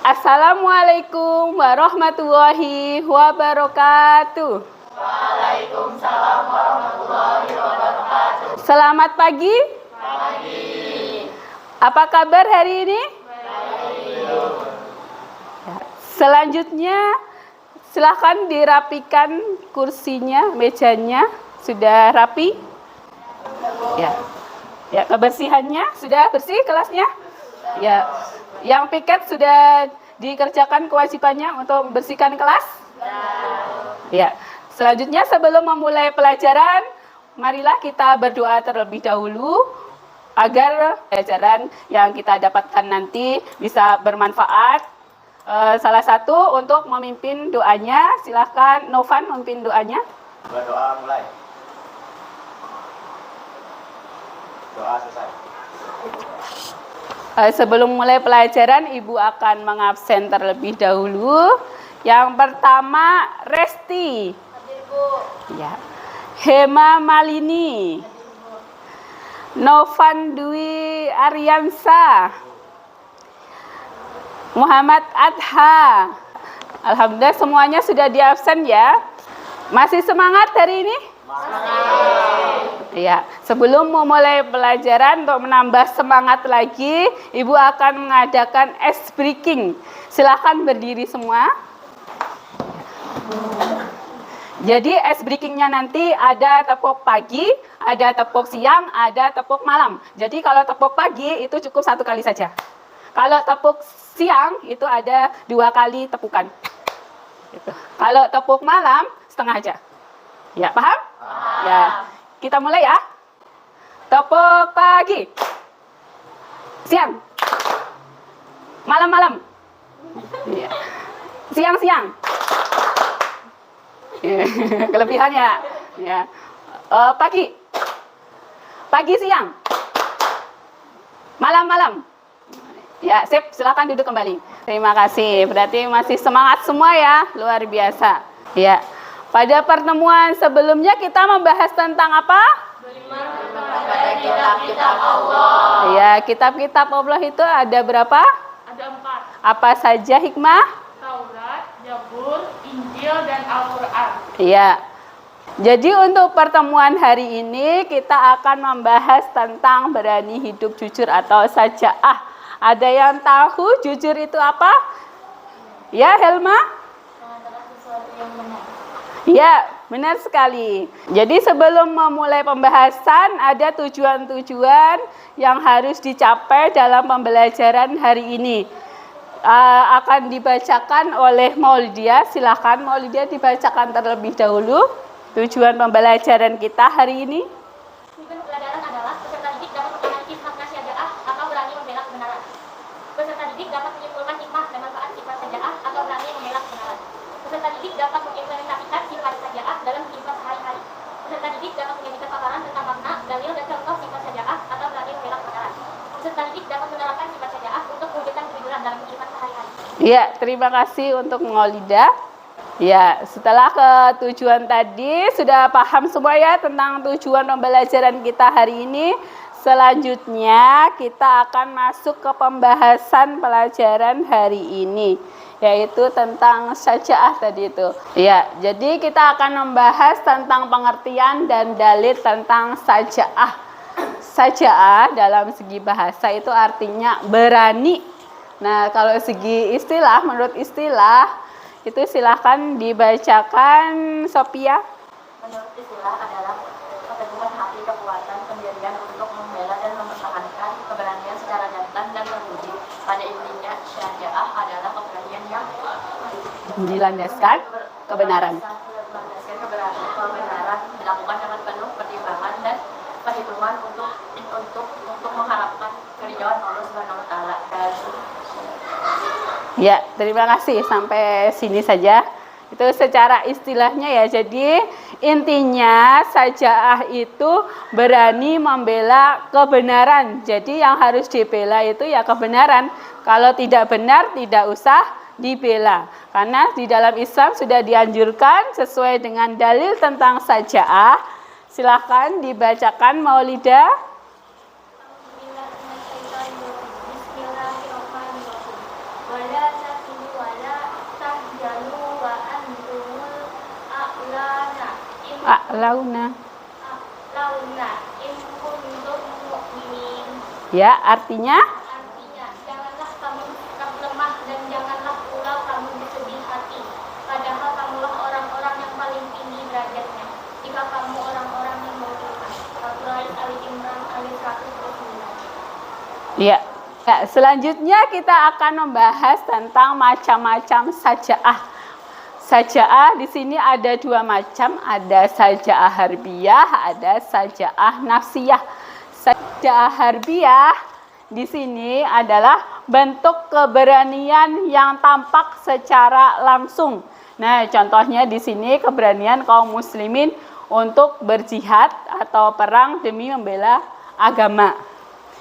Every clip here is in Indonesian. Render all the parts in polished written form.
Assalamualaikum warahmatullahi wabarakatuh. Waalaikumsalam warahmatullahi wabarakatuh. Selamat pagi. Pagi. Apa kabar hari ini? Baik. Selanjutnya silahkan dirapikan kursinya, mejanya. Sudah rapi? Ya. Ya, kebersihannya sudah bersih kelasnya? Ya. Yang piket sudah dikerjakan kewajibannya untuk membersihkan kelas? Ya. Selanjutnya sebelum memulai pelajaran, marilah kita berdoa terlebih dahulu agar pelajaran yang kita dapatkan nanti bisa bermanfaat. Salah satu untuk memimpin doanya, silahkan Novan memimpin doanya. Berdoa mulai. Doa selesai. Sebelum mulai pelajaran, Ibu akan mengabsen terlebih dahulu. Yang pertama, Resti. Hadir, Bu. Ya. Hema Malini. Novan Dwi Aryansa. Muhammad Adha. Alhamdulillah semuanya sudah diabsen ya. Masih semangat hari ini? Ya, sebelum memulai pelajaran untuk menambah semangat lagi, Ibu akan mengadakan ice breaking. Silakan berdiri semua. Jadi ice breakingnya nanti ada tepuk pagi, ada tepuk siang, ada tepuk malam. Jadi kalau tepuk pagi itu cukup 1 kali saja. Kalau tepuk siang itu ada 2 kali tepukan. Gitu. Kalau tepuk malam setengah aja. Ya, paham? Ya. Kita mulai ya. Tepuk pagi. Siang. Malam-malam. Ya. Siang-siang. Kelebihannya. Ya. Pagi. Pagi siang. Malam-malam. Ya, sip, silakan duduk kembali. Terima kasih. Berarti masih semangat semua ya, luar biasa. Ya. Pada pertemuan sebelumnya kita membahas tentang apa? Pada kitab-kitab Allah. Ya, kitab-kitab Allah itu ada berapa? Ada 4. Apa saja hikmah? Taurat, Zabur, Injil, dan Al-Quran. Ya. Jadi untuk pertemuan hari ini kita akan membahas tentang berani hidup jujur atau sajaah. Ada yang tahu jujur itu apa? Ya, Helma? Mengatakan sesuatu yang benar. Ya, benar sekali. Jadi sebelum memulai pembahasan ada tujuan-tujuan yang harus dicapai dalam pembelajaran hari ini. Akan dibacakan oleh Maulidia. Silakan Maulidia dibacakan terlebih dahulu tujuan pembelajaran kita hari ini. Tujuan pelajaran adalah peserta didik dapat menganalisis makna syaja'ah atau berani membela kebenaran. Peserta didik dapat menyimpulkan hikmah dan manfaat sifat syaja'ah atau berani membela kebenaran. Peserta didik dapat mengimplementasikan sifat syaja'ah dalam kehidupan sehari-hari. Peserta didik dapat menjadikan paparan tentang makna, dalil, dan contoh sifat syaja'ah atau berani membela kebenaran. Peserta didik dapat menerapkan sifat syaja'ah untuk mewujudkan kejujuran dalam kehidupan sehari-hari. Ya, terima kasih untuk Maulida. Ya, setelah ketujuan tadi sudah paham semua ya tentang tujuan pembelajaran kita hari ini. Selanjutnya kita akan masuk ke pembahasan pelajaran hari ini, yaitu tentang syaja'ah tadi itu. Ya, jadi kita akan membahas tentang pengertian dan dalil tentang syaja'ah. Syaja'ah dalam segi bahasa itu artinya berani. Nah, kalau segi istilah, menurut istilah itu silahkan dibacakan, Sophia. Menurut istilah adalah keteguhan hati, kekuatan, pendirian untuk membela dan mempertahankan keberanian secara jantan dan teruji. Pada intinya, syaja'ah adalah keberanian yang Dilandaskan kebenaran. Melandaskan kebenaran dilakukan dengan penuh pertimbangan dan perhitungan untuk mengharapkan keridhaan Allah Subhanahu wa taala. Ya, terima kasih. Sampai sini saja. Itu secara istilahnya ya. Jadi intinya syaja'ah itu berani membela kebenaran. Jadi yang harus dibela itu ya kebenaran. Kalau tidak benar tidak usah dibela. Karena di dalam Islam sudah dianjurkan sesuai dengan dalil tentang syaja'ah. Silakan dibacakan Maulida. Bismillahirrahmanirrahim. Wala Launa. Launa in kuntum mu'minin. Ya, artinya Artinya, janganlah kamu sikap lemah dan janganlah pula kamu bersedih hati. Padahal kamulah orang-orang yang paling tinggi derajatnya. Jika kamu orang-orang yang beriman. Al-Quran Ali Imran Ali 129. ya. Ya, selanjutnya kita akan membahas tentang macam-macam sajaah. Sajaah di sini ada dua macam, ada sajaah harbiyah, ada sajaah nafsiyah. Sajaah harbiyah di sini adalah bentuk keberanian yang tampak secara langsung. Nah, contohnya di sini keberanian kaum muslimin untuk berjihad atau perang demi membela agama.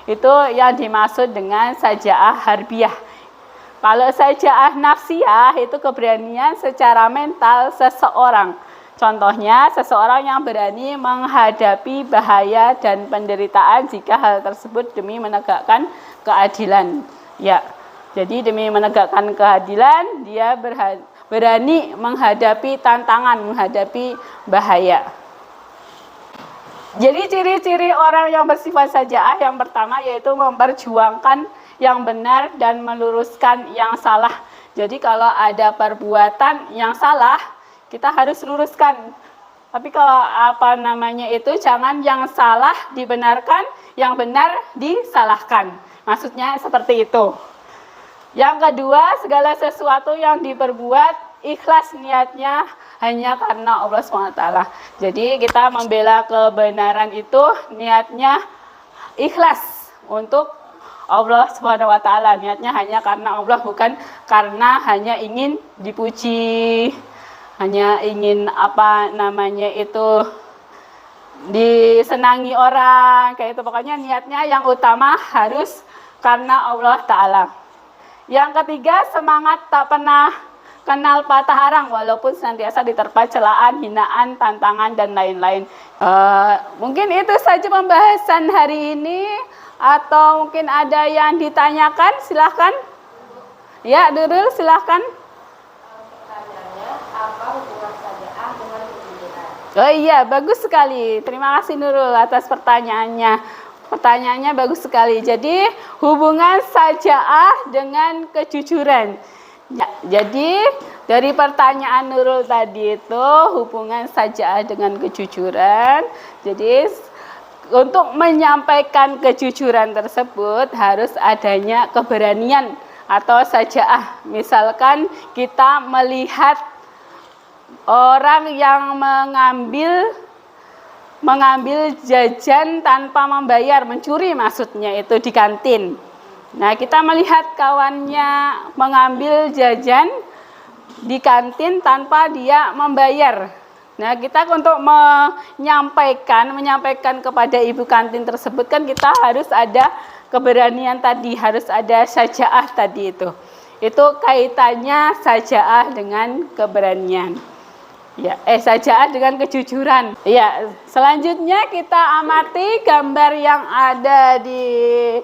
Itu yang dimaksud dengan sajaah harbiyah. Kalau sajaah nafsiyah itu keberanian secara mental seseorang. Contohnya seseorang yang berani menghadapi bahaya dan penderitaan jika hal tersebut demi menegakkan keadilan. Ya. Jadi demi menegakkan keadilan dia berani menghadapi tantangan, menghadapi bahaya. Jadi ciri-ciri orang yang bersifat sajaah yang pertama yaitu memperjuangkan yang benar dan meluruskan yang salah. Jadi kalau ada perbuatan yang salah, kita harus luruskan. Tapi kalau jangan yang salah dibenarkan, yang benar disalahkan. Maksudnya seperti itu. Yang kedua, segala sesuatu yang diperbuat ikhlas niatnya hanya karena Allah SWT. Jadi kita membela kebenaran itu niatnya ikhlas untuk Allah SWT. Niatnya hanya karena Allah, bukan karena hanya ingin dipuji, hanya ingin disenangi orang, kayak itu. Pokoknya niatnya yang utama harus karena Allah Ta'ala. Yang ketiga, semangat tak pernah kenal patah arang walaupun senantiasa diterpa celaan, hinaan, tantangan dan lain-lain. Mungkin itu saja pembahasan hari ini, atau mungkin ada yang ditanyakan, silahkan. Ya, Nurul, silahkan. Pertanyaannya, apa hubungan sajaah dengan kejujuran? Oh iya, bagus sekali. Terima kasih Nurul atas pertanyaannya. Pertanyaannya bagus sekali. Jadi hubungan sajaah dengan kejujuran. Ya, jadi dari pertanyaan Nurul tadi itu hubungan sajaah dengan kejujuran. Jadi untuk menyampaikan kejujuran tersebut harus adanya keberanian atau sajaah. Misalkan kita melihat orang yang mengambil jajan tanpa membayar, mencuri maksudnya itu di kantin. Nah, kita melihat kawannya mengambil jajan di kantin tanpa dia membayar. Nah, kita untuk menyampaikan kepada ibu kantin tersebut kan kita harus ada keberanian tadi, harus ada sajaah tadi itu. Itu kaitannya sajaah dengan keberanian. Ya, sajaah dengan kejujuran. Ya, selanjutnya kita amati gambar yang ada di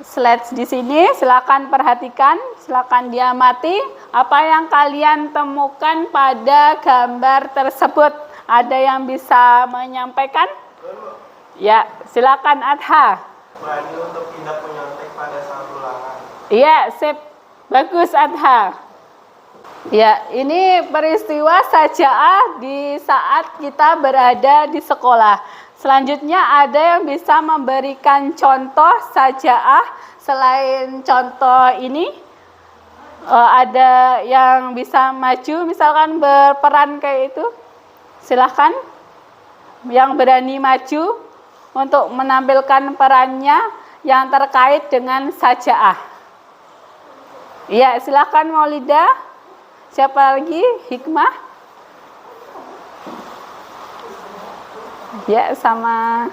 slide di sini. Silakan perhatikan, silakan diamati apa yang kalian temukan pada gambar tersebut. Ada yang bisa menyampaikan? Ya, silakan Adha. Berani untuk tidak menyontek pada saat ulangan. Iya, sip. Bagus Adha. Ya, ini peristiwa sajaah di saat kita berada di sekolah. Selanjutnya ada yang bisa memberikan contoh sajaah selain contoh ini. Ada yang bisa maju misalkan berperan kayak itu. Silahkan yang berani maju untuk menampilkan perannya yang terkait dengan sajaah. Ya, silahkan Maulida. Siapa lagi? Hikmah? Ya, sama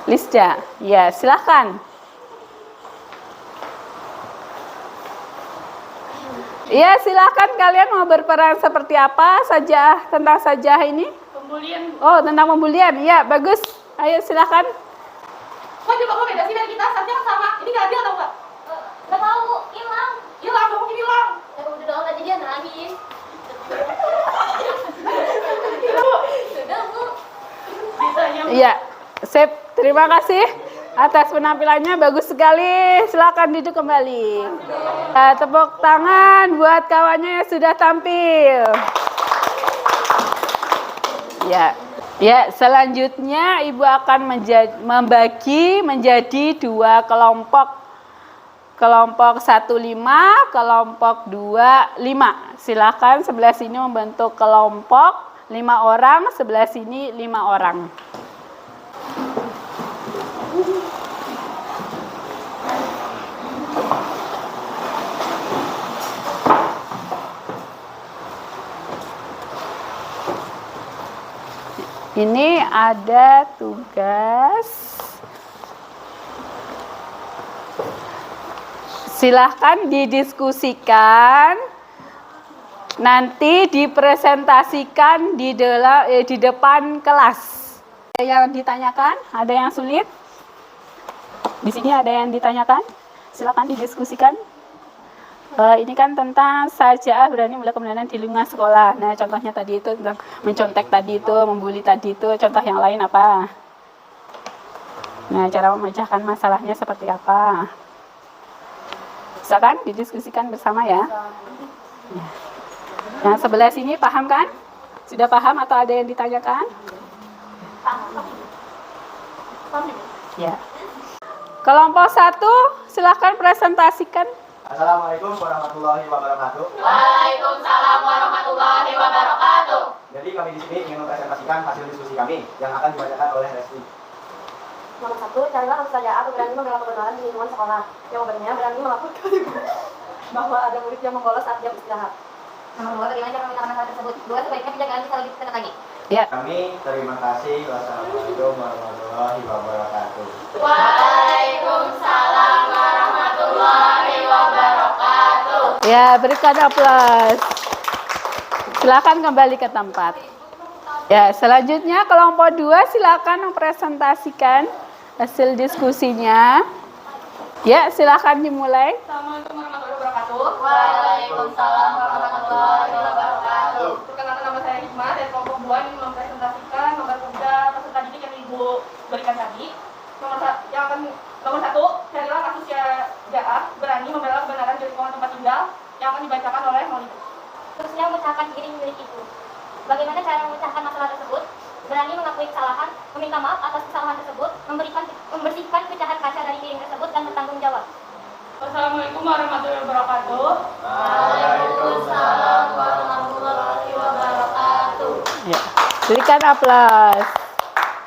Lisda. Ya, silahkan. Ya, silahkan kalian mau berperan seperti apa saja tentang sajaah ini? Pembulian. Oh, tentang pembulian. Ya, bagus. Ayo silahkan. Kok coba kok beda sih dari kita? Saatnya kan sama. Ini gak adil atau enggak? Gak tahu, hilang. Hilang, gak mungkin hilang. Ya udah dong, tadi dia nangis. terima kasih atas penampilannya, bagus sekali. Silakan duduk kembali. Tepuk tangan buat kawannya yang sudah tampil. Ya, selanjutnya Ibu akan membagi menjadi 2 kelompok. Kelompok 1-5, kelompok 2-5. Silakan sebelah sini membentuk kelompok 5 orang, sebelah sini 5 orang. Ini ada tugas. Silahkan didiskusikan, nanti dipresentasikan di depan kelas. Ada yang ditanyakan? Ada yang sulit? Di sini ada yang ditanyakan? Silakan didiskusikan. Ini kan tentang saja berani melakukan kebenaran di lingkungan sekolah. Nah, contohnya tadi itu tentang mencontek tadi itu, membuli tadi itu. Contoh yang lain apa? Nah, cara memecahkan masalahnya seperti apa? Silakan didiskusikan bersama ya. Yang sebelah sini paham kan? Sudah paham atau ada yang ditanyakan? Ya. Kelompok 1, silakan presentasikan. Assalamualaikum warahmatullahi wabarakatuh. Waalaikumsalam warahmatullahi wabarakatuh. Jadi kami di sini ingin mempresentasikan hasil diskusi kami yang akan dibacakan oleh Resti. Nomor 1, carilah kasus saja atau berani membela kebenaran di lingkungan sekolah. Jawabannya berani melaporkan bahwa ada murid yang membolos saat jam istirahat. Nomor 2, bagaimana cara memecahkan masalah tersebut? 2, sebaiknya penjagaan bisa lebih ketat lagi. Ya. Kami terima kasih. Wassalamualaikum warahmatullahi wabarakatuh. Waalaikumsalam warahmatullahi wabarakatuh. Ya, berikan aplaus. Silakan kembali ke tempat. Ya, selanjutnya kelompok 2 silakan mempresentasikan hasil diskusinya. Ya, silakan dimulai. Assalamualaikum warahmatullahi wabarakatuh. Waalaikumsalam warahmatullahi wabarakatuh. Perkenalkan, nama saya Hikmah dari kelompok 2 ini mempresentasikan nomor kerja peserta didik yang Ibu berikan tadi. Nomor 1, carilah kasus Jaah berani membela kebenaran di lingkungan tempat tinggal yang akan dibacakan oleh Maulida. Terusnya memecahkan diri milik itu. Bagaimana cara memecahkan masalah tersebut? Berani mengakui kesalahan, meminta maaf atas kesalahan tersebut, membersihkan pecahan kaca dari piring tersebut dan bertanggung jawab. Wassalamualaikum warahmatullahi wabarakatuh. Waalaikumsalam warahmatullahi wabarakatuh. Ya, berikan aplaus.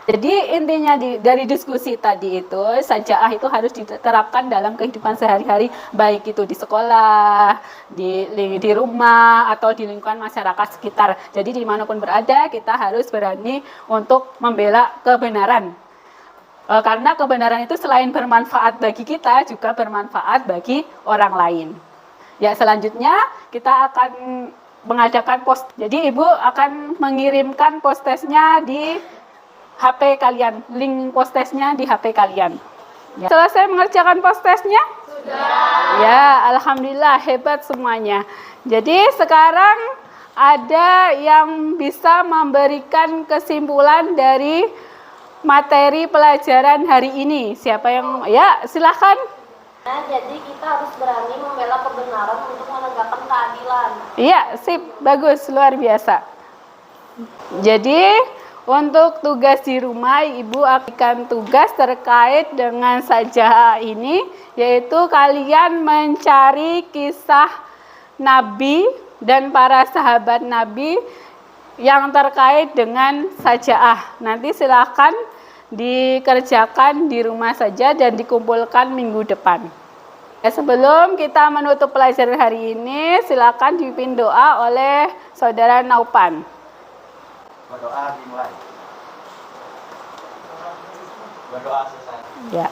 Jadi intinya dari diskusi tadi itu, sajaah itu harus diterapkan dalam kehidupan sehari-hari, baik itu di sekolah, di rumah, atau di lingkungan masyarakat sekitar. Jadi dimanapun berada, kita harus berani untuk membela kebenaran. Karena kebenaran itu selain bermanfaat bagi kita, juga bermanfaat bagi orang lain. Ya, selanjutnya kita akan mengadakan post. Jadi Ibu akan mengirimkan post-testnya di HP kalian, link post-testnya di HP kalian. Ya. Selesai mengerjakan post-testnya? Sudah. Ya, alhamdulillah hebat semuanya. Jadi sekarang ada yang bisa memberikan kesimpulan dari materi pelajaran hari ini. Siapa yang? Ya, silahkan. Nah, jadi kita harus berani membela kebenaran untuk menegakkan keadilan. Iya, sip, bagus, luar biasa. Jadi untuk tugas di rumah, Ibu akan tugas terkait dengan sajaah ini, yaitu kalian mencari kisah Nabi dan para sahabat Nabi yang terkait dengan sajaah. Nanti silakan dikerjakan di rumah saja dan dikumpulkan minggu depan. Sebelum kita menutup pelajaran hari ini, silakan dipimpin doa oleh Saudara Naupan. Berdoa dimulai. Berdoa selesai. Ya.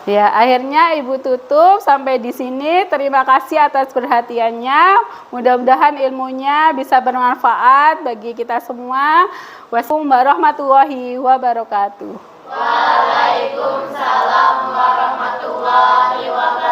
Ya, akhirnya Ibu tutup sampai di sini. Terima kasih atas perhatiannya. Mudah-mudahan ilmunya bisa bermanfaat bagi kita semua. Wassalamualaikum warahmatullahi wabarakatuh. Waalaikumsalam warahmatullahi wabarakatuh.